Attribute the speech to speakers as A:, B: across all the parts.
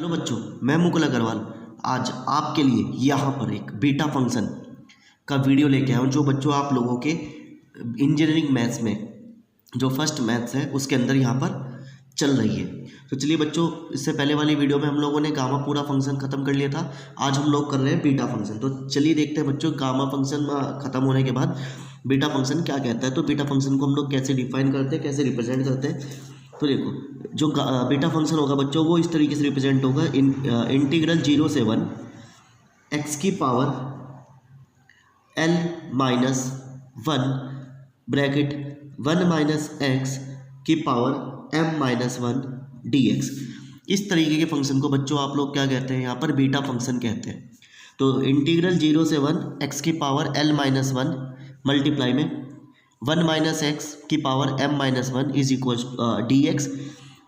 A: Hello बच्चों, मैं मुकुल अग्रवाल आज आपके लिए यहाँ पर एक बीटा फंक्शन का वीडियो लेके आया हूँ जो बच्चों आप लोगों के इंजीनियरिंग मैथ्स में जो फर्स्ट मैथ्स है उसके अंदर यहाँ पर चल रही है। तो चलिए बच्चों, इससे पहले वाली वीडियो में हम लोगों ने गामा पूरा फंक्शन खत्म कर लिया था। आज हम लोग कर रहे हैं बीटा फंक्शन। तो चलिए देखते हैं बच्चों, गामा फंक्शन खत्म होने के बाद बीटा फंक्शन क्या कहता है। तो बीटा फंक्शन को हम लोग कैसे डिफाइन करते हैं, कैसे रिप्रेजेंट करते हैं। तो देखो, जो बीटा फंक्शन होगा बच्चों वो इस तरीके से रिप्रेजेंट होगा, इंटीग्रल 0 से 1 x की power l minus 1 bracket 1 minus x की पावर m माइनस 1 dx। इस तरीके के फंक्शन को बच्चों आप लोग क्या कहते हैं, यहाँ पर बीटा फंक्शन कहते हैं। तो इंटीग्रल 0 से 1 x की पावर l माइनस 1 मल्टीप्लाई में 1 माइनस एक्स की power m minus 1 is equal dx।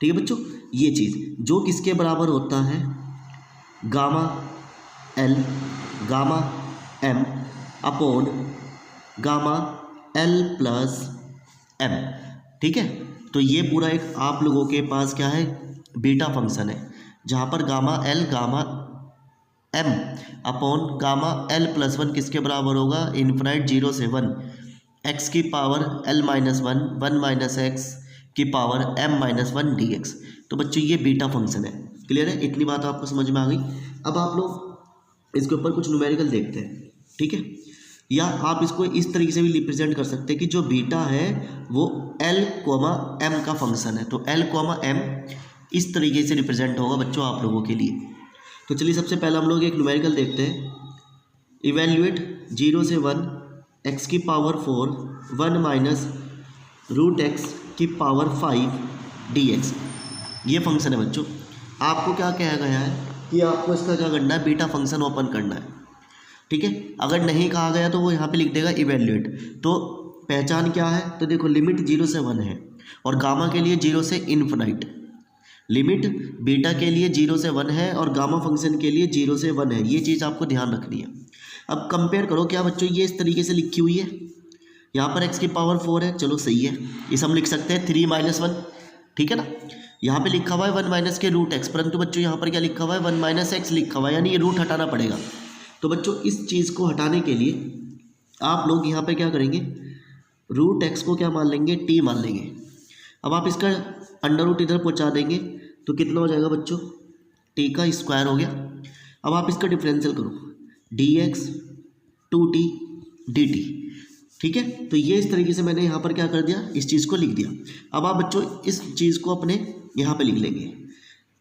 A: ठीक है बच्चों, ये चीज़ जो किसके बराबर होता है, gamma l gamma m upon gamma l plus m। ठीक है, तो ये पूरा एक आप लोगों के पास क्या है, बीटा फंक्शन है, जहाँ पर gamma l gamma m upon gamma l plus 1 किसके बराबर होगा, इन्फिनाइट 0 से 1 x की power l minus 1 1 minus x की पावर m माइनस 1 dx। तो बच्चों ये बीटा फंक्शन है। क्लियर है, इतनी बात आपको समझ में आ गई। अब आप लोग इसके ऊपर कुछ न्यूमेरिकल देखते हैं। ठीक है, या आप इसको इस तरीके से भी रिप्रेजेंट कर सकते हैं कि जो बीटा है वो l m का फंक्शन है। तो l m इस तरीके से रिप्रेजेंट होगा बच्चों आप लोगों के लिए। तो चलिए सबसे पहले हम लोग एक न्यूमेरिकल देखते हैं। इवेल्युएट 0 से 1 x की पावर 4 1 माइनस रूट एक्स की पावर 5 dx। ये फंक्शन है बच्चों। आपको क्या कहा गया है कि आपको इसका क्या करना है, बीटा फंक्शन ओपन करना है। ठीक है, अगर नहीं कहा गया तो वो यहाँ पे लिख देगा इवेल्युएट। तो पहचान क्या है, तो देखो लिमिट 0 से 1 है और गामा के लिए 0 से इन्फिनाइट। लिमिट बीटा के लिए 0 से 1 है और गामा फंक्शन के लिए 0 से 1 है। ये चीज़ आपको ध्यान रखनी है। अब कंपेयर करो, क्या बच्चों ये इस तरीके से लिखी हुई है, यहाँ पर x की पावर 4 है, चलो सही है, इस हम लिख सकते हैं 3 माइनस 1। ठीक है ना, यहाँ पे लिखा हुआ है 1 माइनस के रूट एक्स, परंतु बच्चों यहाँ पर क्या लिखा हुआ है 1 माइनस एक्स लिखा हुआ है, यानी ये रूट हटाना पड़ेगा। तो बच्चों इस चीज़ को हटाने के लिए आप लोग यहाँ पर क्या करेंगे, रूट एक्स को क्या मान लेंगे, t मान लेंगे। अब आप इसका अंडर रूट इधर पहुँचा देंगे तो कितना हो जाएगा बच्चों, t का स्क्वायर हो गया। अब आप इसका डिफरेंशियल करो, dx 2t dt। ठीक है, तो ये इस तरीके से मैंने यहाँ पर क्या कर दिया, इस चीज़ को लिख दिया। अब आप बच्चों इस चीज़ को अपने यहाँ पे लिख लेंगे।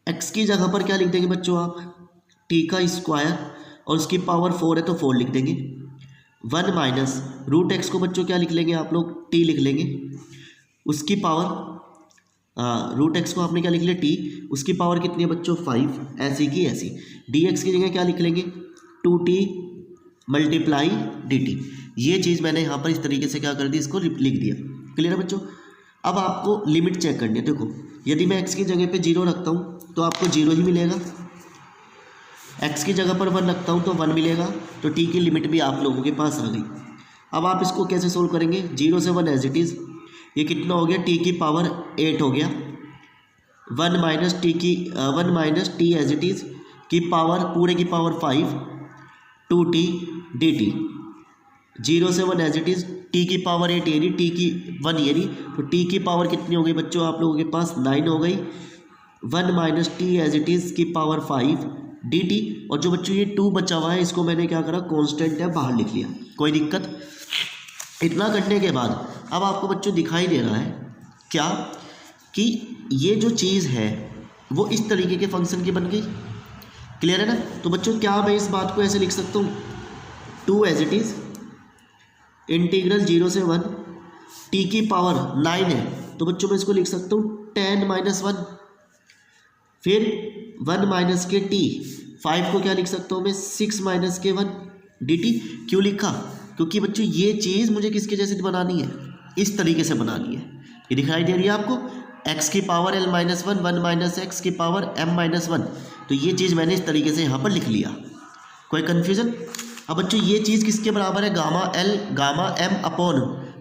A: x की जगह पर क्या लिख देंगे बच्चों आप, t का स्क्वायर और उसकी पावर 4 है तो 4 लिख देंगे। 1 माइनस रूट एक्स को बच्चों क्या लिख लेंगे आप लोग, t लिख लेंगे। उसकी पावर रूट एक्स को आपने क्या लिख लिया, t, उसकी पावर कितनी है बच्चों 5, ऐसी की ऐसी। dx की जगह क्या लिख लेंगे, 2t मल्टीप्लाई dt। ये चीज़ मैंने यहाँ पर इस तरीके से क्या कर दी, इसको लिख दिया। क्लियर है बच्चों। अब आपको लिमिट चेक करनी है। देखो यदि मैं x की जगह पे 0 रखता हूँ तो आपको 0 ही मिलेगा, x की जगह पर 1 रखता हूँ तो 1 मिलेगा। तो t की लिमिट भी आप लोगों के पास आ गई। अब आप इसको कैसे सोल्व करेंगे, 0 से 1 एज इट इज़, ये कितना हो गया, t की पावर 8 हो गया। 1 minus t as it is की पावर पूरे की पावर 5 2t dt। 0 से 1 एज इट इज़, t की पावर 8 ये रही, t की 1 ये रही, तो t की पावर कितनी हो गई बच्चों आप लोगों के पास, 9 हो गई। 1 minus t as it is की पावर 5 dt। और जो बच्चों ये 2 बचा हुआ है इसको मैंने क्या करा, कांस्टेंट है बाहर लिख लिया, कोई दिक्कत। इतना करने के बाद अब आपको बच्चों दिखाई दे रहा है क्या, कि ये जो चीज़ है वो इस तरीके के फंक्शन की बन गई। क्लियर है ना। तो बच्चों क्या मैं इस बात को ऐसे लिख सकता हूँ, 2 एज इट इज़ इंटीग्रल 0 से 1 t की पावर 9 है, तो बच्चों मैं इसको लिख सकता हूँ 10 माइनस 1, फिर 1 माइनस के t, 5 को क्या लिख सकता हूँ मैं 6 माइनस के 1 dt। क्यों लिखा, क्योंकि बच्चों ये चीज़ मुझे किसके जैसे बनानी है, इस तरीके से बनानी है। ये दिखाई दे रही है आपको, x की power l minus 1 1 minus x की पावर m माइनस 1। तो ये चीज़ मैंने इस तरीके से यहाँ पर लिख लिया, कोई कन्फ्यूज़न। अब बच्चों ये चीज़ किसके बराबर है, gamma l gamma m upon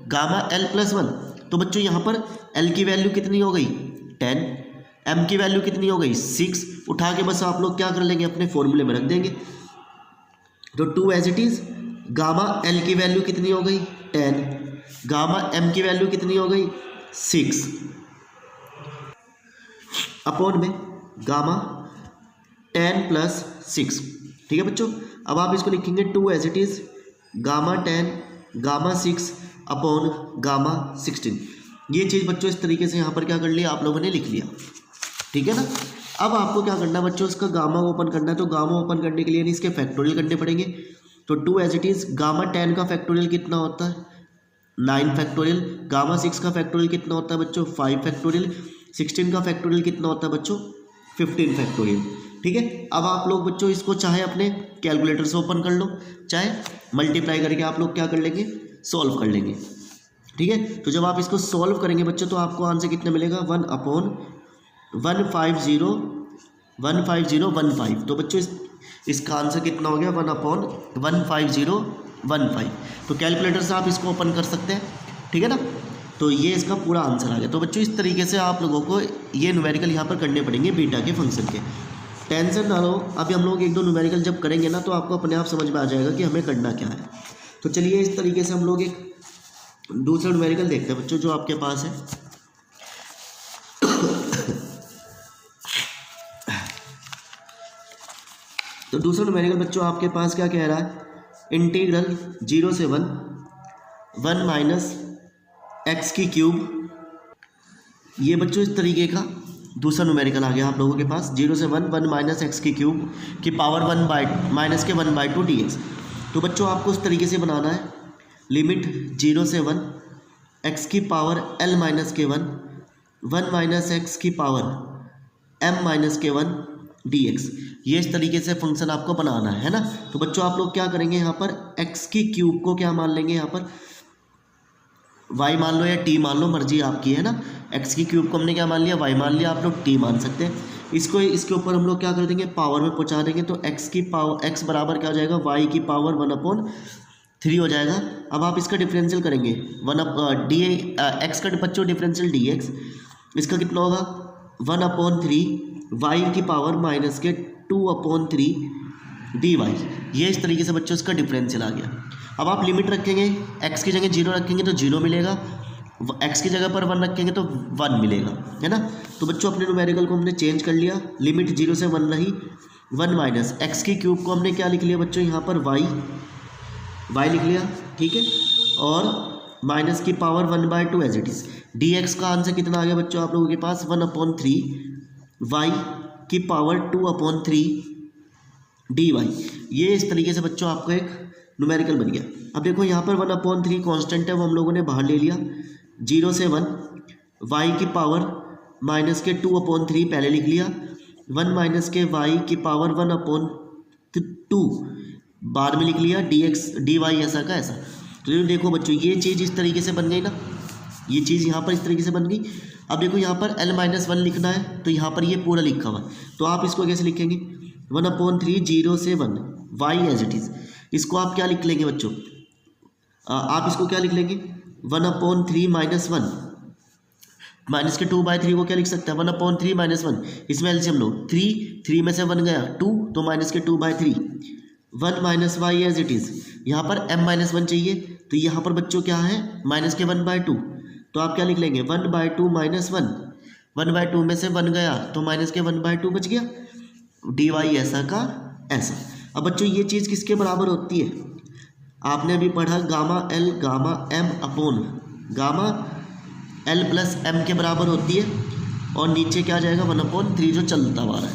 A: gamma l plus 1। तो बच्चों यहाँ पर l की वैल्यू कितनी हो गई, 10, m की वैल्यू कितनी हो गई 6, उठा के बस आप लोग क्या कर लेंगे अपने फॉर्मूले में रख देंगे। तो 2 as it is, gamma l की वैल्यू कितनी हो गई 10, गामा m की वैल्यू कितनी हो गई 6 अपॉन में गामा 10 प्लस 6। ठीक है बच्चों, अब आप इसको लिखेंगे 2 as it is, gamma 10 gamma 6 upon gamma 16। ये चीज़ बच्चों इस तरीके से यहाँ पर क्या कर लिया आप लोगों ने लिख लिया। ठीक है ना। अब आपको क्या करना है बच्चों, इसका गामा ओपन करना है। तो गामा ओपन करने के लिए इसके फैक्टोरियल करने पड़ेंगे। तो 2 एज इट इज़, गामा 10 का फैक्टोरियल कितना होता है 9 फैक्टोरियल, गामा 6 का फैक्टोरियल कितना होता है बच्चों 5 फैक्टोरियल, 16 का फैक्टोरियल कितना होता है बच्चों 15 फैक्टोरियल। ठीक है। अब आप लोग बच्चों इसको चाहे अपने कैलकुलेटर से ओपन कर लो, चाहे मल्टीप्लाई करके आप लोग क्या कर लेंगे सॉल्व कर लेंगे। ठीक है। तो जब आप इसको सॉल्व करेंगे बच्चों तो आपको आंसर कितना मिलेगा 1/15015। तो बच्चों इसका आंसर कितना हो गया 1/15015। तो कैलकुलेटर से आप इसको ओपन कर सकते हैं। ठीक है ना। तो ये इसका पूरा आंसर आ गया। तो बच्चों इस तरीके से आप लोगों को ये न्यूमेरिकल यहाँ पर करने पड़ेंगे बीटा के फंक्शन के। टेंशन ना लो, अभी हम लोग 1-2 न्यूमेरिकल जब करेंगे ना तो आपको अपने आप समझ में आ जाएगा कि हमें करना क्या है। तो चलिए इस तरीके से हम लोग एक दूसरा न्यूमेरिकल देखते हैं बच्चों जो आपके पास है। तो दूसरा न्यूमेरिकल बच्चों आपके पास क्या कह रहा है, इंटीग्रल 0 से 1 माइनस एक्स की क्यूब। ये बच्चों इस तरीके का दूसरा न्यूमेरिकल आ गया आप लोगों के पास 0 से 1 माइनस एक्स की क्यूब की पावर 1/-1/2 dx। तो बच्चों आपको इस तरीके से बनाना है, लिमिट 0 से 1 एक्स की पावर l माइनस के 1 माइनस एक्स की पावर m माइनस के 1 dx। ये इस तरीके से फंक्शन आपको बनाना है ना। तो बच्चों आप लोग क्या करेंगे यहाँ पर x की क्यूब को क्या मान लेंगे, यहाँ पर y मान लो या t मान लो, मर्जी आपकी है ना। x की क्यूब को हमने क्या मान लिया y मान लिया, आप लोग t मान सकते हैं। इसको इसके ऊपर हम लोग क्या कर देंगे पावर में पहुँचा देंगे। तो x की पावर x बराबर क्या हो जाएगा y की पावर 1/3 हो जाएगा। अब आप इसका डिफरेंशियल करेंगे x का बच्चों डिफरेंशियल dx, इसका कितना होगा 1/3 y की पावर माइनस के 2/3 dy। ये इस तरीके से बच्चों इसका डिफरेंशियल आ गया। अब आप लिमिट रखेंगे, x की जगह 0 रखेंगे तो 0 मिलेगा, x की जगह पर 1 रखेंगे तो 1 मिलेगा, है ना। तो बच्चों अपने न्यूमेरिकल को हमने चेंज कर लिया, लिमिट 0 से 1 रही, 1 माइनस एक्स की क्यूब को हमने क्या लिख लिया बच्चों यहाँ पर y लिख लिया। ठीक है। और माइनस की power 1/2 as it is. dx का आंसर कितना आ गया बच्चों आप लोगों के पास 1/3 y की पावर 2/3 dy। ये इस तरीके से बच्चों आपको एक न्यूमेरिकल बन गया। अब देखो यहाँ पर 1/3 कांस्टेंट है, वो हम लोगों ने बाहर ले लिया। 0 से 1 y की पावर माइनस के 2/3 पहले लिख लिया, 1 माइनस के y की पावर 1/2 बाद में लिख लिया, dy ऐसा का ऐसा। तो ये देखो बच्चों ये चीज़ इस तरीके से बन गई ना, ये चीज़ यहाँ पर इस तरीके से बन गई। अब देखो यहाँ पर l-1 लिखना है तो यहाँ पर ये पूरा लिखा हुआ है। तो आप इसको कैसे लिखेंगे 1/3 0 से 1 y एज इट इज़। इसको आप क्या लिख लेंगे बच्चों, आप इसको क्या लिख लेंगे 1/3 माइनस 1 माइनस के 2/3 को क्या लिख सकते हैं 1/3 माइनस 1। इसमें एलसीएम लो, 3 में से 1 गया 2 तो माइनस के 2/3 1 minus Y as it is. यहाँ पर m-1 चाहिए तो यहाँ पर बच्चों क्या है माइनस के 1/2। तो आप क्या लिख लेंगे 1/2 माइनस 1 में से 1 गया तो माइनस के 1/2 बच गया, dy ऐसा का ऐसा। अब बच्चों ये चीज़ किसके बराबर होती है, आपने अभी पढ़ा gamma l gamma m upon gamma l plus m के बराबर होती है। और नीचे क्या आ जाएगा 1/3 जो चलता हुआ है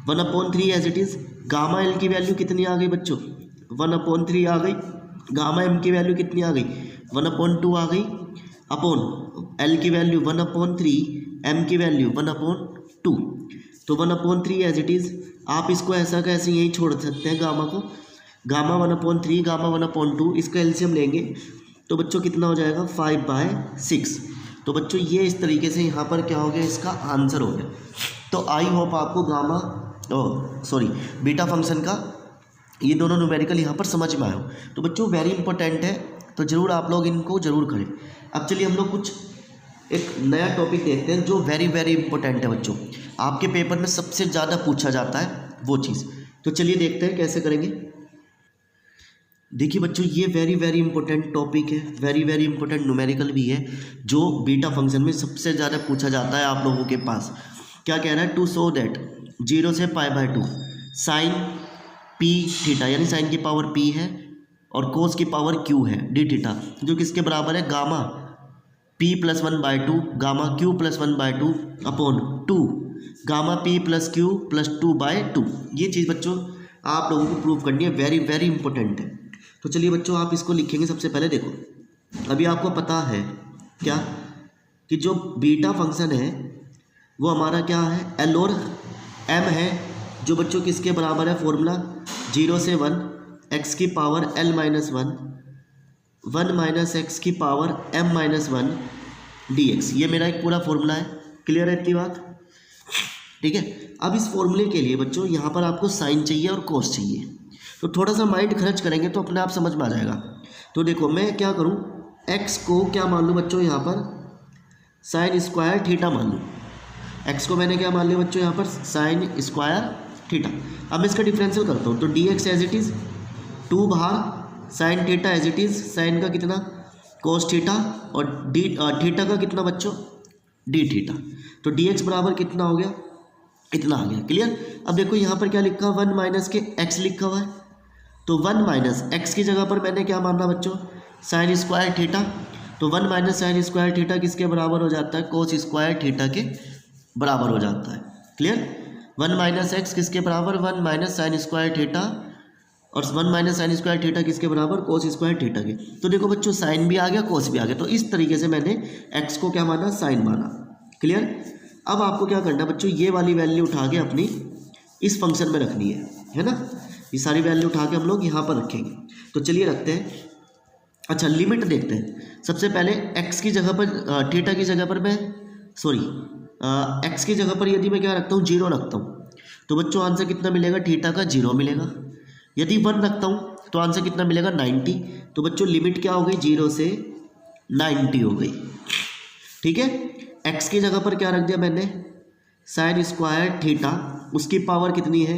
A: 1/3 as it is. Gamma l की वैल्यू कितनी आ गई बच्चों 1/3 आ गई, गामा m की वैल्यू कितनी आ गई 1/2 आ गई, अपॉन l की वैल्यू 1/3 m की वैल्यू 1/2। तो 1/3 एज इट इज़। आप इसको ऐसा का ऐसे यहीं छोड़ सकते हैं गामा को, गामा 1/3 गामा 1/2, इसका एलसीएम लेंगे तो बच्चों कितना हो जाएगा 5/6। तो बच्चों ये इस तरीके से यहाँ पर क्या हो गया इसका आंसर हो गया। तो आई होप आपको बीटा फंक्शन का ये दोनों न्यूमेरिकल यहाँ पर समझ में आए हो। तो बच्चों वेरी इंपॉर्टेंट है, तो ज़रूर आप लोग इनको ज़रूर करें। अब चलिए हम लोग कुछ एक नया टॉपिक देखते हैं जो वेरी वेरी इंपॉर्टेंट है बच्चों, आपके पेपर में सबसे ज़्यादा पूछा जाता है वो चीज़। तो चलिए देखते हैं कैसे करेंगे। देखिए बच्चों, ये वेरी वेरी इंपॉर्टेंट टॉपिक है, वेरी वेरी इंपॉर्टेंट न्यूमेरिकल भी है, जो बीटा फंक्शन में सबसे ज़्यादा पूछा जाता है आप लोगों के पास। क्या कह रहा है? टू शो दैट 0 से π/2 साइन पी थीटा, यानी साइन की पावर p है और कोस की पावर q है d थीटा, जो किसके बराबर है? Gamma p + 1/2 gamma q + 1/2 upon 2 gamma p + q + 2/2। ये चीज़ बच्चों आप लोगों को प्रूव करनी है, वेरी वेरी इंपॉर्टेंट है। तो चलिए बच्चों, आप इसको लिखेंगे। सबसे पहले देखो, अभी आपको पता है क्या कि जो बीटा फंक्शन है वो हमारा क्या है? L और M है, जो बच्चों किसके बराबर है? फॉर्मूला 0 से 1 x की पावर L - 1 1 - x की पावर M - 1 dx। ये मेरा एक पूरा फॉर्मूला है। क्लियर है इतनी बात? ठीक है। अब इस फॉर्मूले के लिए बच्चों यहाँ पर आपको साइन चाहिए और कोस चाहिए, तो थोड़ा सा माइंड खर्च करेंगे तो अपने आप समझ में आ जाएगा। तो देखो, मैं क्या करूँ, x को क्या मान लूँ बच्चों? यहाँ पर साइन स्क्वायर थीटा मान लूँ। x को मैंने क्या मान लिया बच्चों? यहाँ पर साइन स्क्वायर थीटा। अब मैं इसका डिफरेंशियल करता हूँ, तो dx एज इट इज़ 2 बाहर, sine theta as it is, sine का कितना? कोस थीटा, और डी थीटा का कितना बच्चों? D theta. तो dx बराबर कितना हो गया? इतना आ गया। क्लियर? अब देखो यहाँ पर क्या लिखा? 1 माइनस के x लिखा हुआ है, तो 1 माइनस x की जगह पर मैंने क्या माना बच्चों? Sine square theta. तो 1 माइनस साइन स्क्वायर थीटा किसके बराबर हो जाता है? कोस स्क्वायर थीटा के बराबर हो जाता है। क्लियर? 1 माइनस एक्स किसके बराबर? 1 माइनस साइन स्क्वायर थीटा, और 1 माइनस साइन स्क्वायर थीटा किसके बराबर? कोस स्क्वायर थीटा के। तो देखो बच्चों, साइन भी आ गया, कोस भी आ गया। तो इस तरीके से मैंने एक्स को क्या माना? साइन माना। क्लियर? अब आपको क्या करना बच्चों? ये वाली वैल्यू उठा के अपनी इस फंक्शन में रखनी है ना? ये सारी वैल्यू उठा के हम लोग यहाँ पर रखेंगे। तो चलिए रखते हैं। अच्छा, लिमिट देखते हैं। सबसे पहले एक्स की जगह पर, थीटा की जगह पर मैं एक्स की जगह पर यदि मैं क्या रखता हूँ? 0 रखता हूँ, तो बच्चों आंसर कितना मिलेगा? थीटा का 0 मिलेगा। यदि 1 रखता हूँ तो आंसर कितना मिलेगा? 90। तो बच्चों लिमिट क्या हो गई? 0 से 90 हो गई। ठीक है। एक्स की जगह पर क्या रख दिया मैंने? साइन स्क्वायर थीटा, उसकी पावर कितनी है?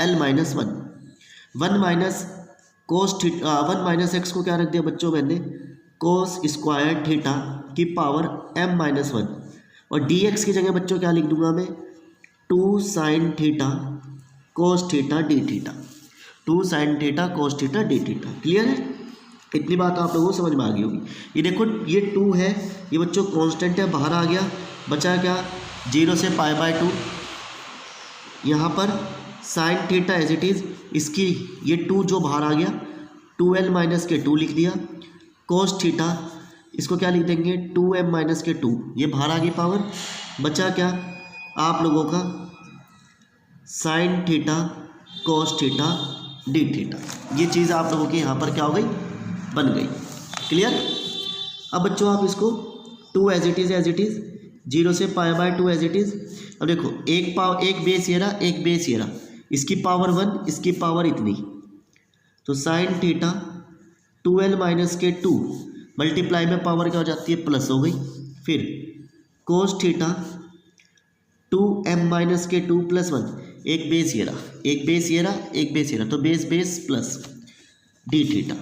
A: L - 1 1 minus cos theta, 1 minus x को क्या रख दिया बच्चों मैंने? कोस स्क्वायर थीटा की पावर M - 1, और dx की जगह बच्चों क्या लिख दूंगा मैं? 2 sine theta cos theta D theta, 2 sine theta cos theta D theta. Clear है? इतनी बात आप लोगों को समझ में आ गई होगी। ये देखो, ये 2 है, ये बच्चों कांस्टेंट है, बाहर आ गया, बचा क्या? 0 से π/2। यहाँ पर sine theta as it is, इसकी ये 2 जो बाहर आ गया, 2l - के 2 लिख दिया। कोस थीटा, इसको क्या लिख देंगे? 2m - के 2, ये बाहर आ गई पावर। बचा क्या आप लोगों का? Sine theta cos theta D theta. ये चीज़ आप लोगों की यहाँ पर क्या हो गई? बन गई। क्लियर? अब बच्चों आप इसको 2 एज इट इज़ 0 से π/2 एज इट इज़। अब देखो, एक बेस ये रहा, एक बेस ये रहा, इसकी पावर 1, इसकी पावर इतनी, तो साइन थीटा 2l - के 2 मल्टीप्लाई में पावर क्या हो जाती है? प्लस हो गई। फिर कोस थीटा 2m - के 2 + 1, एक बेस ये रहा, एक बेस ये रहा, एक बेस ये रहा, तो base base plus D theta.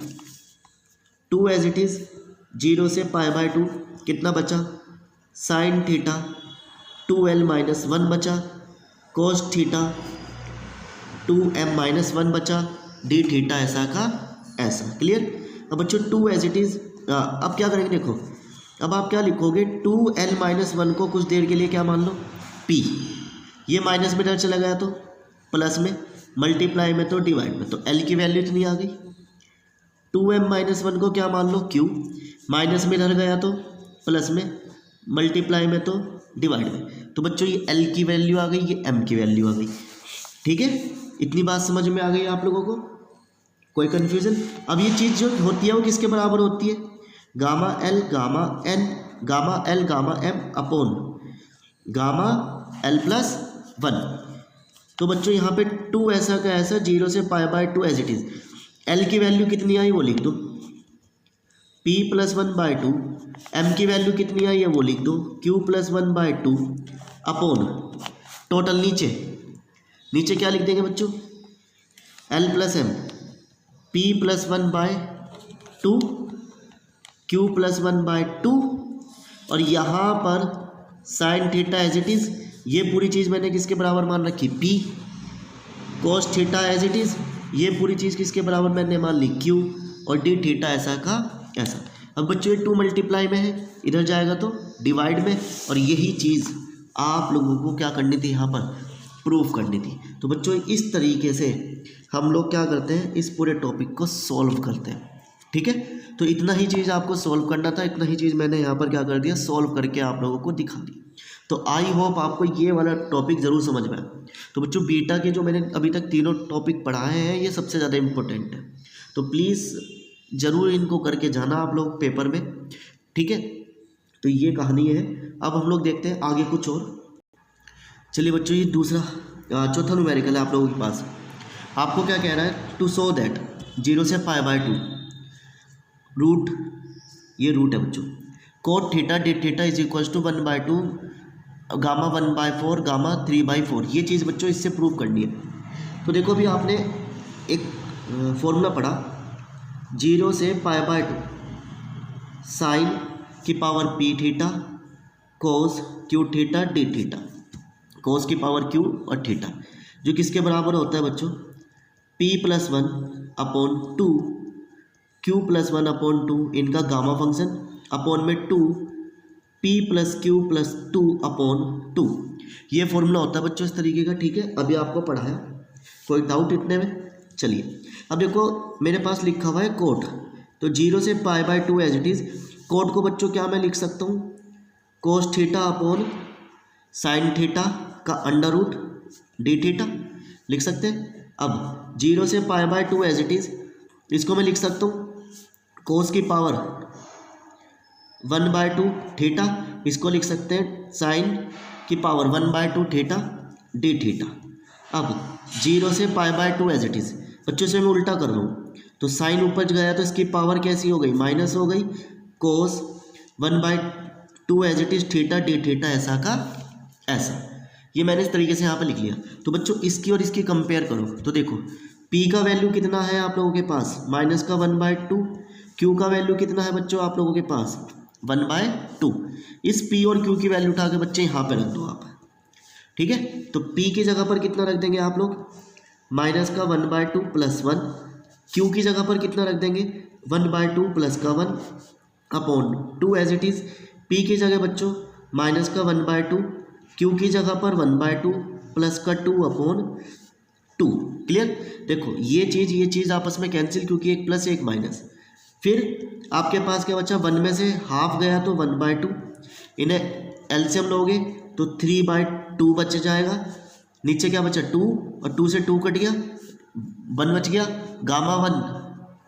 A: 2 as it is 0 से π/2 कितना बचा? साइन थीटा 2l - 1 बचा, कोस थीटा 2m - 1 बचा, डी थीटा ऐसा का ऐसा। क्लियर? अब बच्चों 2 एज इट इज़, अब क्या करेंगे? देखो, अब आप क्या लिखोगे? 2l - 1 को कुछ देर के लिए क्या मान लो? p। ये माइनस में इधर चला गया तो प्लस में, मल्टीप्लाई में तो डिवाइड में, तो l की वैल्यू इतनी आ गई। 2m - 1 को क्या मान लो? q, माइनस में इधर गया तो प्लस में, मल्टीप्लाई में तो डिवाइड में, तो बच्चों ये l की वैल्यू आ गई, ये m की वैल्यू आ गई। ठीक है? इतनी बात समझ में आ गई आप लोगों को? कोई कन्फ्यूज़न? अब ये चीज़ जो होती है वो किसके बराबर होती है? Gamma L gamma N gamma L gamma M upon gamma L + 1। तो बच्चों यहाँ पे 2 ऐसा का ऐसा, 0 से π/2 एज इट इज़। L की वैल्यू कितनी आई वो लिख दो, p + 1/2 m की वैल्यू कितनी आई है वो लिख दो, q प्लस 1/2 अपॉन टोटल नीचे क्या लिख देंगे बच्चों, l plus m p plus 1/2 q plus 1/2 और यहाँ पर sine theta as it is, ये पूरी चीज़ मैंने किसके बराबर मान रखी, p cos theta as it is, ये पूरी चीज़ किसके बराबर मैंने मान ली, q और d थीटा ऐसा का ऐसा। अब बच्चों ये 2 मल्टीप्लाई में है, इधर जाएगा तो डिवाइड में, और यही चीज़ आप लोगों को क्या करनी थी, यहाँ पर प्रूफ करनी थी। तो बच्चों इस तरीके से हम लोग क्या करते हैं, इस पूरे टॉपिक को सॉल्व करते हैं, ठीक है। तो इतना ही चीज़ आपको सॉल्व करना था, इतना ही चीज़ मैंने यहाँ पर क्या कर दिया, सॉल्व करके आप लोगों को दिखा दी। तो आई होप आपको ये वाला टॉपिक ज़रूर समझ में आए। तो बच्चों बीटा के जो मैंने अभी तक तीनों टॉपिक पढ़ाए हैं ये सबसे ज़्यादा इम्पोर्टेंट है, तो प्लीज़ ज़रूर इनको करके जाना आप लोग पेपर में, ठीक है। तो ये कहानी है। अब हम लोग देखते हैं आगे कुछ और। चलिए बच्चों ये दूसरा चौथा न्यूमेरिकल है आप लोगों के पास। आपको क्या कह रहा है, टू शो दैट 0 से π/2 रूट, ये रूट है बच्चों, cot theta D theta is equals to 1/2 gamma 1/4 gamma 3/4, ये चीज़ बच्चों इससे प्रूव करनी है। तो देखो अभी आपने एक फॉर्मूला पढ़ा, 0 से π/2 साइन की power p theta cos q theta D theta, cos की पावर q और थीटा, जो किसके बराबर होता है बच्चों, p प्लस 1/2 q प्लस 1/2 इनका गामा फंक्शन अपॉन में 2 p प्लस q प्लस 2/2, ये फॉर्मूला होता है बच्चों इस तरीके का, ठीक है। अभी आपको पढ़ा है, कोई डाउट इतने में। चलिए अब देखो मेरे पास लिखा हुआ है कोट, तो 0 से π/2 एज इट इज़, कोट को बच्चों क्या मैं लिख सकता हूँ, cos theta upon sine theta का अंडर रूट डी थीटा लिख सकते हैं। अब 0 से π/2 एज इट इज़, इसको मैं लिख सकता हूँ कोस की पावर 1/2 थीटा, इसको लिख सकते हैं साइन की पावर 1/2 थीटा डी थीटा। अब 0 से π/2 एज इट इज़, बच्चों से मैं उल्टा कर रहा हूँ, तो साइन ऊपर गया तो इसकी पावर कैसी हो गई, माइनस हो गई, cos 1/2 as it is theta D theta ऐसा का ऐसा, ये मैंने इस तरीके से यहाँ पे लिख लिया। तो बच्चों इसकी और इसकी कंपेयर करो, तो देखो p का वैल्यू कितना है आप लोगों के पास, माइनस का 1/2, q का वैल्यू कितना है बच्चों आप लोगों के पास 1/2। इस p और q की वैल्यू उठा के बच्चे यहाँ पे रख दो आप, ठीक है। तो p की जगह पर कितना रख देंगे आप लोग, माइनस का 1/2 प्लस 1, q की जगह पर कितना रख देंगे 1/2 प्लस का 1/2 एज इट इज़। p की जगह बच्चों माइनस का 1/2, q की जगह पर 1/2 प्लस का 2/2, क्लियर। देखो ये चीज़ आपस में कैंसिल, क्योंकि एक प्लस एक माइनस। फिर आपके पास क्या बचा, 1 में से हाफ गया तो 1/2, इन्हें एलसीएम लोगे तो 3/2 बच जाएगा, नीचे क्या बचा 2, और 2 से 2 कट गया, 1 बच गया। गामा 1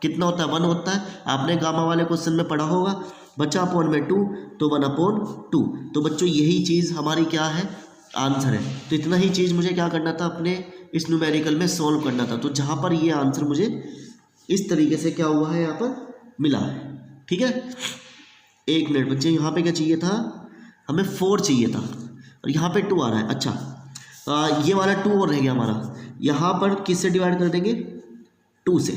A: कितना होता है, 1 होता है, आपने गामा वाले क्वेश्चन में पढ़ा होगा, बचा अपॉन में 2 तो 1/2। तो बच्चों यही चीज़ हमारी क्या है, आंसर है। तो इतना ही चीज़ मुझे क्या करना था, अपने इस न्यूमेरिकल में सॉल्व करना था। तो जहाँ पर ये आंसर मुझे इस तरीके से क्या हुआ है, यहाँ पर मिला है, ठीक है। एक मिनट बच्चे, यहाँ पे क्या चाहिए था, हमें 4 चाहिए था और यहाँ पे 2 आ रहा है। अच्छा ये वाला 2 और रह गया हमारा, यहाँ पर किससे डिवाइड कर देंगे, 2 से,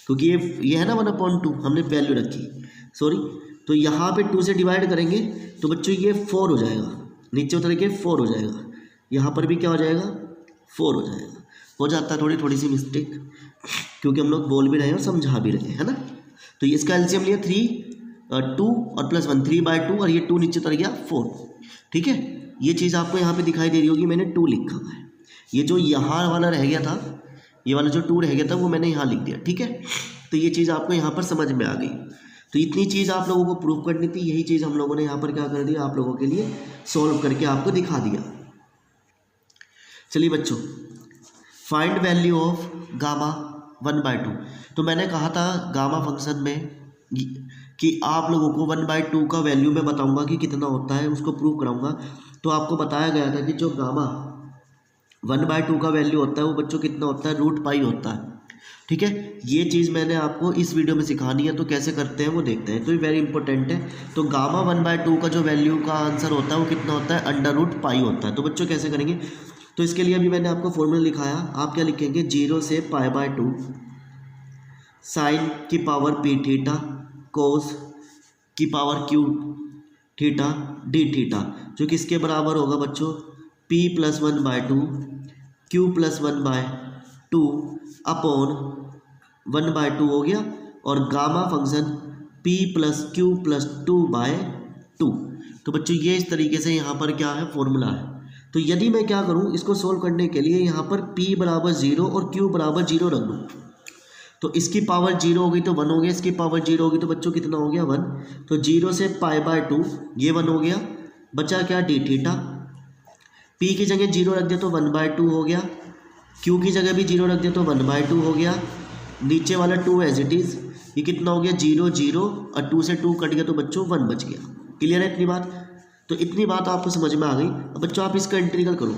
A: क्योंकि ये है ना 1/2 हमने वैल्यू रखी, सॉरी। तो यहाँ पे 2 से डिवाइड करेंगे तो बच्चों ये 4 हो जाएगा, नीचे उतर के 4 हो जाएगा, यहाँ पर भी क्या हो जाएगा 4 हो जाएगा। हो जाता है थोड़ी सी मिस्टेक, क्योंकि हम लोग बोल भी रहे हैं और समझा भी रहे हैं, है ना। तो इसका एलसीएम लिया 2 और प्लस 1 3/2, और ये 2 नीचे उतर गया 4, ठीक है। ये चीज़ आपको यहाँ पे दिखाई दे रही होगी, मैंने 2 लिखा हुआ है। ये जो यहाँ वाला रह गया था, ये वाला जो 2 रह गया था वो मैंने यहाँ लिख दिया, ठीक है। तो ये चीज़ आपको यहाँ पर समझ में आ गई। तो इतनी चीज़ आप लोगों को प्रूव करनी थी, यही चीज़ हम लोगों ने यहाँ पर क्या कर दिया, आप लोगों के लिए सॉल्व करके आपको दिखा दिया। चलिए बच्चों, फाइंड वैल्यू ऑफ गामा 1/2। तो मैंने कहा था गामा फंक्शन में कि आप लोगों को 1/2 का वैल्यू मैं बताऊंगा कि कितना होता है, उसको प्रूव कराऊंगा। तो आपको बताया गया था कि जो गामा 1/2 का वैल्यू होता है वो बच्चों कितना होता है, √π होता है। ठीक है, ये चीज़ मैंने आपको इस वीडियो में सिखानी है, तो कैसे करते हैं वो देखते हैं। तो ये वेरी इंपॉर्टेंट है। तो गामा 1/2 का जो वैल्यू का आंसर होता है वो कितना होता है, √π होता है। तो बच्चों कैसे करेंगे, तो इसके लिए अभी मैंने आपको फॉर्मूला लिखाया। आप क्या लिखेंगे, 0 से π/2 साइन की पावर p थीटा कोस की power q theta d theta, जो किसके बराबर होगा बच्चों, p + 1/2 q + 1/2 अपॉन 1/2 हो गया, और गामा फंक्शन p + q + 2/2। तो बच्चों ये इस तरीके से यहाँ पर क्या है, फॉर्मूला है। तो यदि मैं क्या करूँ, इसको सोल्व करने के लिए यहाँ पर p = 0 और q = 0 रख दूँ। तो इसकी पावर 0 होगी तो 1 हो गया, इसकी पावर 0 होगी तो बच्चों कितना हो गया, 1। तो 0 से π/2 ये 1 हो गया, बचा क्या, d थीटा। p की जगह 0 रख दिया तो 1/2 हो गया, q की जगह भी 0 रख दिया तो 1/2 हो गया, नीचे वाला 2 एज इट इज़, ये कितना हो गया, 0 0 और 2 से 2 कट गया तो बच्चों 1 बच गया। क्लियर है इतनी बात, तो इतनी बात आपको समझ में आ गई। अब बच्चों आप इसका इंटीग्रल करो,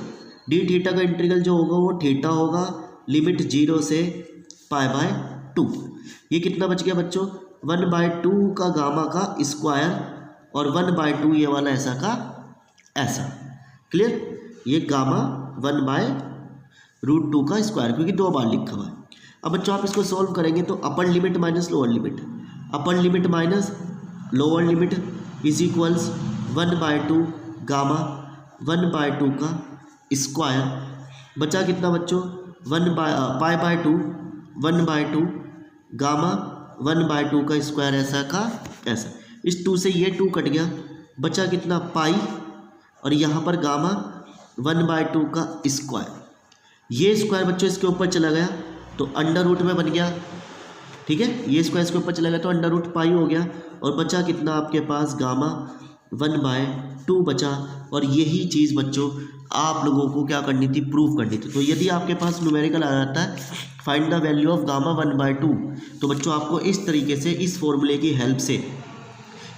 A: d थीटा का इंटीग्रल जो होगा वो थीटा होगा, लिमिट 0 से π/2। ये कितना बच गया बच्चों, 1/2 का गामा का स्क्वायर और 1/2 ये वाला ऐसा का ऐसा। क्लियर, ये गामा 1/√2 का स्क्वायर, क्योंकि 2 बार लिखा हुआ है। अब बच्चों आप इसको सॉल्व करेंगे तो upper limit minus lower limit, upper limit minus lower limit is equals 1/2 gamma 1/2 का स्क्वायर, बचा कितना बच्चों, π/2 1/2 गामा 1/2 का स्क्वायर ऐसा का ऐसा। इस 2 से ये 2 कट गया, बचा कितना, पाई, और यहाँ पर गामा 1/2 का स्क्वायर। ये स्क्वायर बच्चों इसके ऊपर चला गया तो √ में बन गया। ठीक है, ये स्क्वायर इसके ऊपर चला गया तो √π हो गया, और बचा कितना आपके पास, गामा 1/2 बचा। और यही चीज़ बच्चों आप लोगों को क्या करनी थी, प्रूफ करनी थी। तो यदि आपके पास न्यूमेरिकल आ जाता है find the value of gamma 1/2, तो बच्चों आपको इस तरीके से इस फॉर्मूले की हेल्प से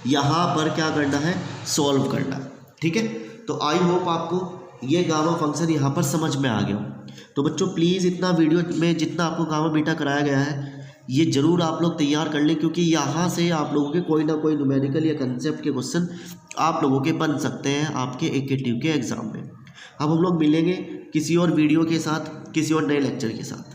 A: यहाँ पर क्या करना है, सॉल्व करना है। ठीक है, तो आई होप आपको ये गामा फंक्शन यहाँ पर समझ में आ गया। तो बच्चों प्लीज़ इतना वीडियो में जितना आपको गामा बीटा कराया गया है ये ज़रूर आप लोग तैयार कर लें, क्योंकि यहाँ से आप लोगों के कोई ना कोई न्यूमेरिकल या कंसेप्ट के क्वेश्चन आप लोगों के बन सकते हैं आपके एकेटिव के एग्ज़ाम में। अब हम लोग मिलेंगे किसी और वीडियो के साथ, किसी और नए लेक्चर के साथ।